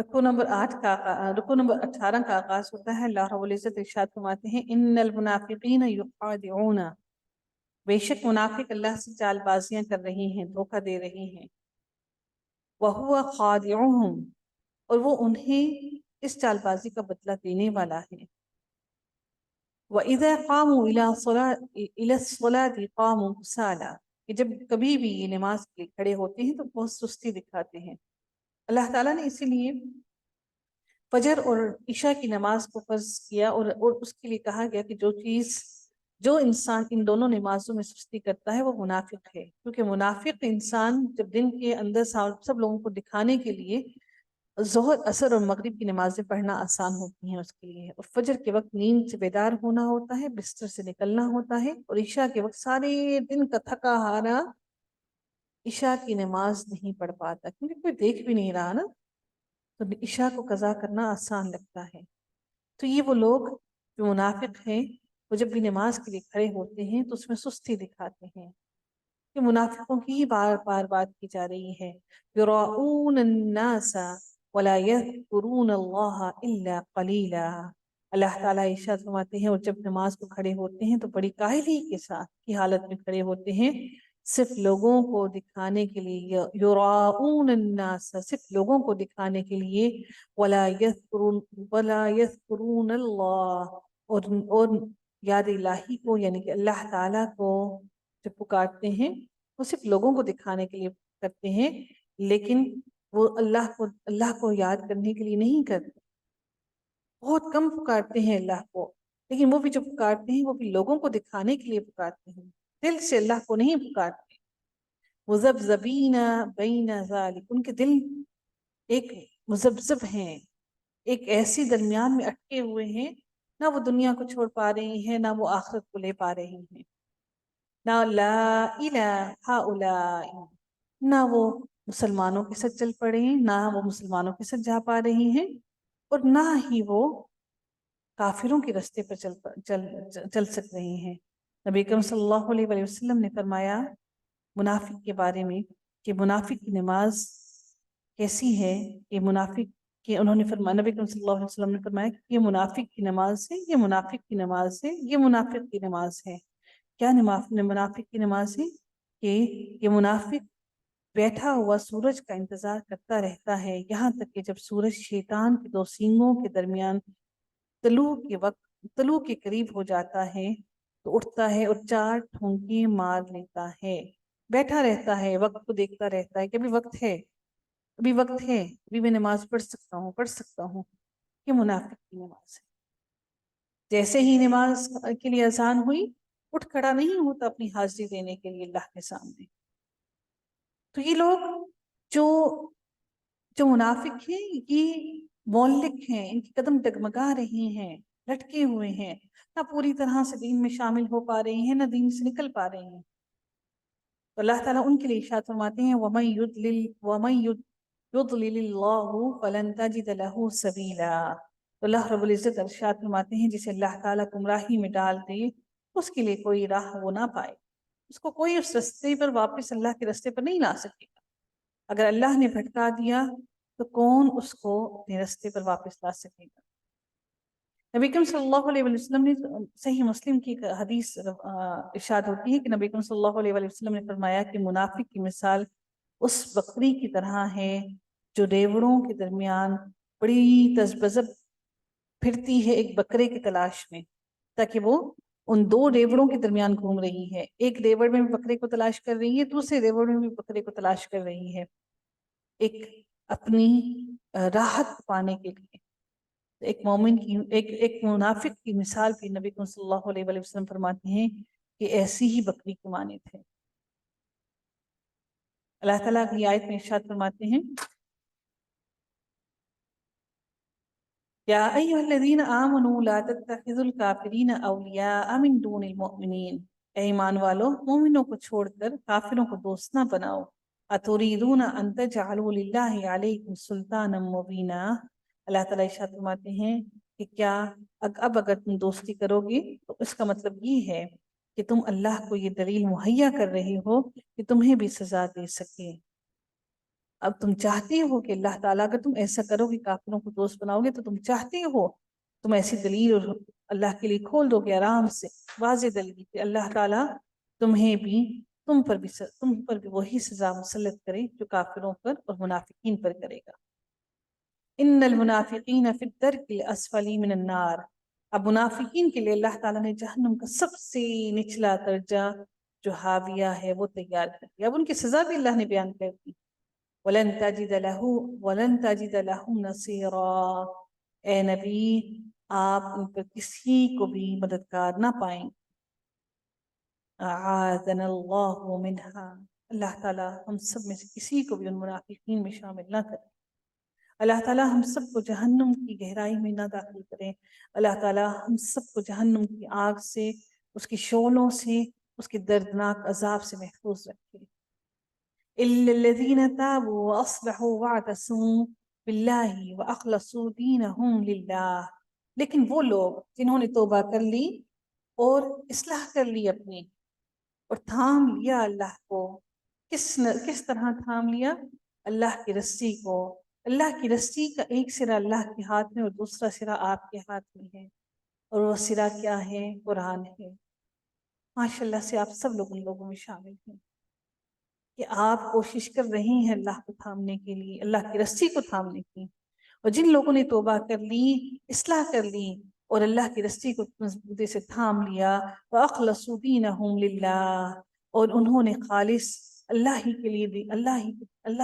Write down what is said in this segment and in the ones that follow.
رکو نمبر 18 کا آغاز ہوتا ہے۔ اللہ رب العزت ارشاد فرماتے ہیں ان المنافقین یخادعون، بے شک منافق اللہ سے چال بازیاں کر رہی ہیں، دھوکہ دے رہی ہیں۔ وَهُوَ خَادِعُهُمْ، اور وہ انہیں اس چال بازی کا بدلہ دینے والا ہے۔ وَإِذَا قَامُوا إِلَى الصَّلَاةِ قَامُوا كُسَالَىٰ، کہ جب کبھی بھی یہ نماز کے لیے کھڑے ہوتے ہیں تو بہت سستی دکھاتے ہیں۔ اللہ تعالیٰ نے اسی لیے فجر اور عشاء کی نماز کو فرض کیا اور اس کے لیے کہا گیا کہ جو انسان ان دونوں نمازوں میں سستی کرتا ہے وہ منافق ہے، کیونکہ منافق انسان جب دن کے اندر سب لوگوں کو دکھانے کے لیے ظہر، عصر اور مغرب کی نمازیں پڑھنا آسان ہوتی ہیں اس کے لیے، اور فجر کے وقت نیند سے بیدار ہونا ہوتا ہے، بستر سے نکلنا ہوتا ہے، اور عشاء کے وقت سارے دن کا تھکا ہارا عشاء کی نماز نہیں پڑھ پاتا کیونکہ کوئی دیکھ بھی نہیں رہا نا، تو عشاء کو قضا کرنا آسان لگتا ہے۔ تو یہ وہ لوگ جو منافق ہیں، وہ جب بھی نماز کے لیے کھڑے ہوتے ہیں تو اس میں سستی دکھاتے ہیں۔ کہ منافقوں کی ہی بار بار بات کی جا رہی ہے۔ یراؤون الناس ولا یذکرون اللہ الا قلیلا، اللہ تعالیٰ ارشاد فرماتے ہیں اور جب نماز کو کھڑے ہوتے ہیں تو بڑی کاہلی کے ساتھ کی حالت میں کھڑے ہوتے ہیں، صرف لوگوں کو دکھانے کے لیے۔ یراؤون الناس، صرف لوگوں کو دکھانے کے لیے، ولا یذکرون اللہ، اور یاد الہی کو یعنی کہ اللہ تعالیٰ کو جو پکارتے ہیں وہ صرف لوگوں کو دکھانے کے لیے کرتے ہیں، لیکن وہ اللہ کو یاد کرنے کے لیے نہیں کرتے۔ بہت کم پکارتے ہیں اللہ کو، لیکن وہ بھی جو پکارتے ہیں وہ بھی لوگوں کو دکھانے کے لیے پکارتے ہیں، دل سے اللہ کو نہیں پکارتے۔ مذبذبین بین ذالک، ان کے دل ایک مذبذب ہیں، ایک ایسی درمیان میں اٹکے ہوئے ہیں، نہ وہ دنیا کو چھوڑ پا رہی ہیں، نہ وہ آخرت کو لے پا رہی ہیں، نہ لا الہ ہؤلاء، نہ وہ مسلمانوں کے ساتھ چل پڑے ہیں، نہ وہ مسلمانوں کے ساتھ جا پا رہی ہیں، اور نہ ہی وہ کافروں کے راستے پر چل سک رہی ہیں۔ نبی کریم صلی اللہ علیہ وآلہ وسلم نے فرمایا منافق کے بارے میں کہ منافق کی نماز کیسی ہے، کہ منافق کہ انہوں نے فرمایا، نبی کریم صلی اللہ علیہ وسلم نے فرمایا کہ یہ منافق کی نماز ہے، یہ منافق کی نماز ہے، یہ منافق کی نماز ہے۔ کیا منافق کی نماز ہے؟ کہ یہ منافق بیٹھا ہوا سورج کا انتظار کرتا رہتا ہے یہاں تک کہ جب سورج شیطان کے دو سینگوں کے درمیان طلوع کے قریب ہو جاتا ہے تو اٹھتا ہے اور 4 ٹھونکے مار لیتا ہے، بیٹھا رہتا ہے، وقت کو دیکھتا رہتا ہے کہ ابھی وقت ہے، ابھی وقت ہے، ابھی میں نماز پڑھ سکتا ہوں۔ یہ منافق کی نماز ہے۔ جیسے ہی نماز کے لیے اذان ہوئی، اٹھ کھڑا نہیں ہوتا اپنی حاضری دینے کے لیے اللہ کے سامنے۔ تو یہ لوگ جو منافق ہیں یہ مولک ہیں، ان کی قدم ڈگمگا رہی ہیں، لٹکے ہوئے ہیں، نہ پوری طرح سے دین میں شامل ہو پا رہی ہیں، نہ دین سے نکل پا رہی ہیں۔ تو اللہ تعالیٰ ان کے لیے ارشاد فرماتے ہیں وَمَن يُضْلِلِ اللَّهُ فَلَن تَجِدَ لَهُ سَبِيلًا، تو اللہ رب العزت ارشاد فرماتے ہیں جسے اللہ تعالیٰ گمراہی میں ڈال دے اس کے لیے کوئی راہ وہ نہ پائے، اس کو کوئی اس رستے پر واپس اللہ کے رستے پر نہیں لا سکے گا۔ اگر اللہ نے بھٹکا دیا تو کون اس کو اپنے رستے پر واپس لا سکے گا۔ نبی کریم صلی اللہ علیہ وسلم نے صحیح مسلم کی حدیث ارشاد ہوتی ہے کہ نبی کریم صلی اللہ علیہ وسلم نے فرمایا کہ منافق کی مثال اس بکری کی طرح ہے جو ریوڑوں کے درمیان بڑی تذبذب پھرتی ہے ایک بکرے کی تلاش میں، تاکہ وہ ان 2 ریوڑوں کے درمیان گھوم رہی ہے، ایک ریوڑ میں بھی بکرے کو تلاش کر رہی ہے، دوسرے ریوڑ میں بھی بکرے کو تلاش کر رہی ہے، ایک اپنی راحت پانے کے لیے۔ ایک مومن کی ایک منافق کی مثال بھی نبی صلی اللہ علیہ وسلم فرماتے ہیں کہ ایسی ہی بکری کے مانند ہے۔ اللہ تعالیٰ کی آیت میں ارشاد فرماتے ہیں یا ایھا الذین آمنوا لا تتخذوا الکافرین اولیاء من دون المؤمنین، اے ایمان والو مومنوں کو چھوڑ کر کافروں کو دوست نہ بناؤ۔ اتریدون ان تجعلوا للہ علیکم سلطانا مبینا، اللہ تعالیٰ ارشاد فرماتے ہیں کہ کیا اب اگر تم دوستی کرو گے تو اس کا مطلب یہ ہے کہ تم اللہ کو یہ دلیل مہیا کر رہے ہو کہ تمہیں بھی سزا دے سکے۔ اب تم چاہتے ہو کہ اللہ تعالیٰ اگر تم ایسا کرو کہ کافروں کو دوست بناؤ گے تو تم چاہتے ہو تم ایسی دلیل اور اللہ کے لیے کھول دو گے آرام سے واضح دلیل کہ اللہ تعالیٰ تمہیں بھی تم پر بھی وہی سزا مسلط کرے جو کافروں پر اور منافقین پر کرے گا. ان المنافقین فی الدرک الاسفل من النار. اب منافقین کے لیے اللہ تعالیٰ نے جہنم کا سب سے نچلا درجہ جو حاویہ ہے وہ تیار کر دیا. اب ان کی سزا بھی اللہ نے بیان کر دی. وَلَن تَجِدَ لَهُمْ نَصِيرًا. اے نبی آپ ان پر کسی کو بھی مددگار نہ پائیں. اعاذنا اللہ منہا. اللہ تعالیٰ ہم سب میں سے کسی کو بھی ان منافقین میں شامل نہ کرے. اللہ تعالیٰ ہم سب کو جہنم کی گہرائی میں نہ داخل کریں. اللہ تعالیٰ ہم سب کو جہنم کی آگ سے اس کی شعلوں سے اس کے دردناک عذاب سے محفوظ رکھے. إِلَّا الَّذِينَ تَابُوا وَأَصْلَحُوا وَاعْتَصَمُوا بِاللَّهِ وَأَخْلَصُوا دِينَهُمْ لِلَّهِ. لیکن وہ لوگ جنہوں نے توبہ کر لی اور اصلاح کر لی اپنی اور تھام لیا اللہ کو. کس طرح تھام لیا؟ اللہ کی رسی کو. اللہ کی رسی کا ایک سرا اللہ کے ہاتھ میں اور دوسرا سرا آپ کے ہاتھ میں ہے اور وہ سرا کیا ہے؟ قرآن ہے. ماشاء اللہ سے آپ سب لوگ ان لوگوں میں شامل ہیں کہ آپ کوشش کر رہی ہیں اللہ کو تھامنے کے لیے، اللہ کی رسی کو تھامنے کی. اور جن لوگوں نے توبہ کر لی، اصلاح کر لی اور اللہ کی رسی کو مضبوطی سے تھام لیا، وَأَخْلَصُوا دِينَهُمْ لِلَّهِ، اور انہوں نے خالص اللہ ہی کے لیے دی، اللہ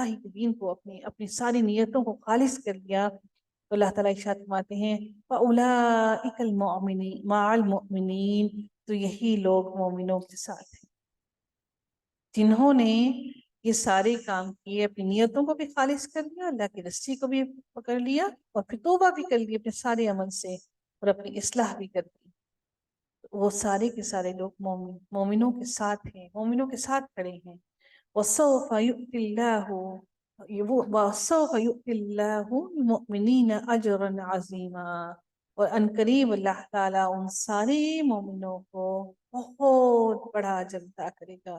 ہی کے دین کو اپنی ساری نیتوں کو خالص کر لیا. تو اللہ تعالیٰ ارشاد فرماتے ہیں فَأُولَٰئِكَ الْمُؤْمِنِينَ مَعَ الْمُؤْمِنِينَ. تو یہی لوگ مومنوں کے ساتھ ہیں جنہوں نے یہ سارے کام کیے، اپنی نیتوں کو بھی خالص کر لیا، اللہ کی رسی کو بھی پکڑ لیا اور پھر توبہ بھی کر لی اپنے سارے عمل سے اور اپنی اصلاح بھی کر دی. وہ سارے کے سارے لوگ مومنوں کے ساتھ ہیں، مومنوں کے ساتھ کھڑے ہیں. وَسَوْفَ يُؤْتِ اللَّهُ الْمُؤْمِنِينَ أَجْرًا عَظِيمًا. اور عنقریب اللہ تعالیٰ ان سارے مومنوں کو بہت بڑا اجر عطا کرے گا.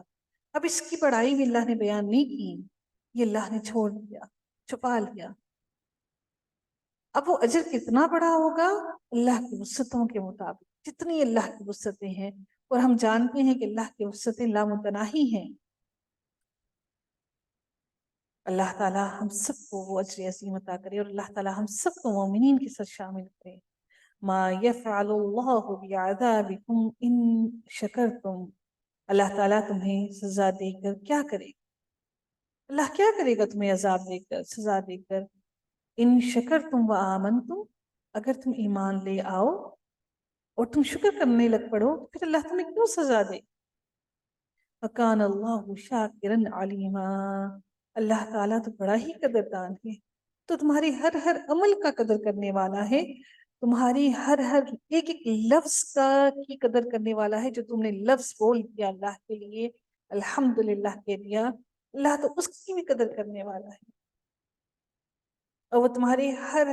اب اس کی بڑائی بھی اللہ نے بیان نہیں کی، یہ اللہ نے چھوڑ دیا، چھپا لیا. اب وہ اجر کتنا بڑا ہوگا؟ اللہ کی وسعتوں کے مطابق. جتنی اللہ کی وسعتیں ہیں اور ہم جانتے ہیں کہ اللہ کی وسعتیں لامتناہی ہیں. اللہ تعالیٰ ہم سب کو وہ اجر عظیم عطا کرے اور اللہ تعالیٰ ہم سب کو مومنین کے ساتھ شامل کرے. ما يفعل اللہ بعذابکم ان شکرتم. اللہ تعالیٰ تمہیں سزا دے کر کیا کرے گا؟ اللہ کیا کرے گا تمہیں عذاب دے کر، سزا دے کر؟ ان شکرتم وآمنتم، اگر تم ایمان لے آؤ اور تم شکر کرنے لگ پڑو تو پھر اللہ تمہیں کیوں سزا دے؟ وَكَانَ اللَّهُ شَاكِرًا عَلِيمًا. اللہ تعالیٰ تو بڑا ہی قدردان ہے، تو تمہاری ہر عمل کا قدر کرنے والا ہے، تمہاری ہر ایک لفظ کی قدر کرنے والا ہے. جو تم نے لفظ بول دیا اللہ کے لیے، الحمدللہ کہہ دیا، اللہ تو اس کی بھی قدر کرنے والا ہے اور وہ تمہارے ہر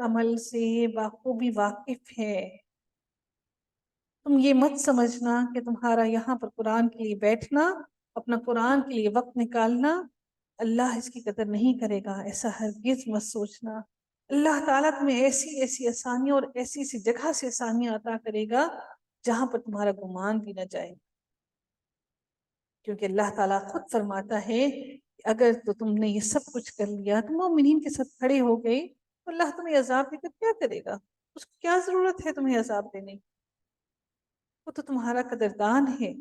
عمل سے بخوبی واقف ہے. تم یہ مت سمجھنا کہ تمہارا یہاں پر قرآن کے لیے بیٹھنا، اپنا قرآن کے لیے وقت نکالنا، اللہ اس کی قدر نہیں کرے گا. ایسا ہرگز مت سوچنا. اللہ تعالیٰ تمہیں ایسی آسانیاں اور ایسی جگہ سے آسانیاں عطا کرے گا جہاں پر تمہارا گمان بھی نہ جائے. کیونکہ اللہ تعالیٰ خود فرماتا ہے کہ اگر تو تم نے یہ سب کچھ کر لیا، تم مومنین کے ساتھ کھڑے ہو گئے، تو اللہ تمہیں عذاب دے کر کیا کرے گا؟ اس کو کیا ضرورت ہے تمہیں عذاب دینے کی؟ وہ تو تمہارا قدردان ہے.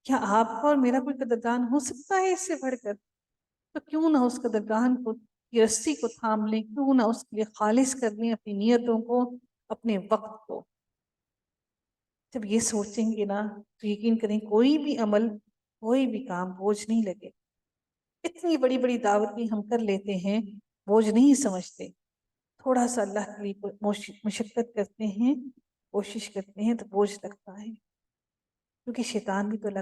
کیا آپ کا اور میرا کوئی قدردان ہو سکتا ہے اس سے بڑھ کر؟ تو کیوں نہ اس قدردان کو، کی رسی کو تھام لیں، کیوں نہ اس کے لیے خالص کر لیں اپنی نیتوں کو، اپنے وقت کو. جب یہ سوچیں گے نا تو یقین کریں کوئی بھی عمل، کوئی بھی کام بوجھ نہیں لگے. اتنی بڑی بڑی دعوتیں ہم کر لیتے ہیں، بوجھ نہیں سمجھتے. تھوڑا سا اللہ کے لیے مشقت کرتے ہیں، کوشش کرتے ہیں تو بوجھ لگتا ہے، کیونکہ شیطان بھی تو